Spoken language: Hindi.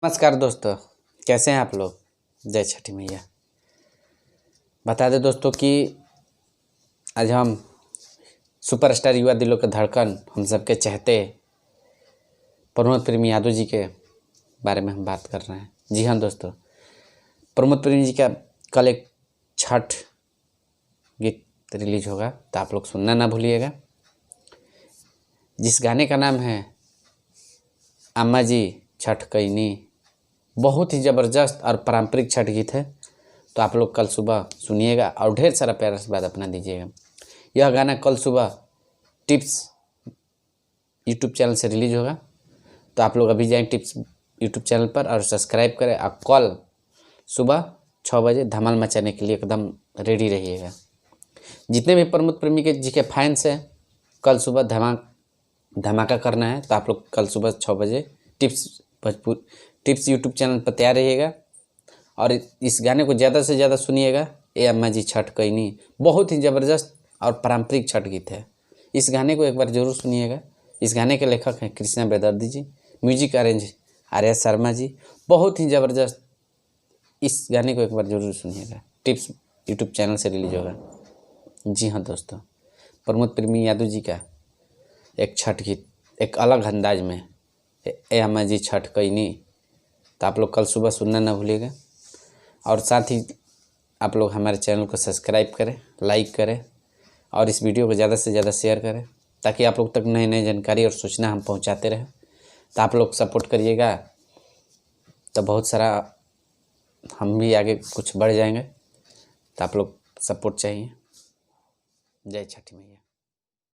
नमस्कार दोस्तों, कैसे हैं आप लोग। जय छठी मैया। बता दें दोस्तों कि आज हम सुपरस्टार युवा दिलों के धड़कन, हम सबके चहते प्रमोद प्रेमी यादव जी के बारे में हम बात कर रहे हैं। जी हाँ दोस्तों, प्रमोद प्रेमी जी का कल एक छठ गीत रिलीज होगा, तो आप लोग सुनना ना भूलिएगा। जिस गाने का नाम है अम्मा जी छठ कईनी, बहुत ही ज़बरदस्त और पारंपरिक छठ गीत है। तो आप लोग कल सुबह सुनिएगा और ढेर सारा प्यार आशीर्वाद अपना दीजिएगा। यह गाना कल सुबह टिप्स यूट्यूब चैनल से रिलीज होगा, तो आप लोग अभी जाएं टिप्स यूट्यूब चैनल पर और सब्सक्राइब करें। और कल सुबह 6 बजे धमाल मचाने के लिए एकदम रेडी रहिएगा। जितने भी प्रमोद प्रेमी के जी के फैंस हैं, कल सुबह धमाका करना है, तो आप लोग कल सुबह 6 बजे टिप्स यूट्यूब चैनल पर तैयार रहिएगा और इस गाने को ज़्यादा से ज़्यादा सुनिएगा। ए अम्मा जी छठ कईनी बहुत ही ज़बरदस्त और पारंपरिक छठ गीत है। इस गाने को एक बार ज़रूर सुनिएगा। इस गाने के लेखक हैं कृष्णा बेदर्दी जी, म्यूजिक अरेंज आर्या शर्मा जी, बहुत ही ज़बरदस्त। इस गाने को एक बार ज़रूर सुनिएगा। टिप्स यूट्यूब चैनल से रिलीज होगा। जी हाँ दोस्तों, प्रमोद प्रेमी यादव जी का एक छठ गीत एक अलग अंदाज में, ए अम्मा जी छठ कईनी, तो आप लोग कल सुबह सुनना ना भूलिएगा। और साथ ही आप लोग हमारे चैनल को सब्सक्राइब करें, लाइक करें और इस वीडियो को ज़्यादा से ज़्यादा शेयर करें, ताकि आप लोग तक नई नई जानकारी और सूचना हम पहुंचाते रहें। तो आप लोग सपोर्ट करिएगा, तो बहुत सारा हम भी आगे कुछ बढ़ जाएंगे। तो आप लोग सपोर्ट चाहिए। जय छठी मैया।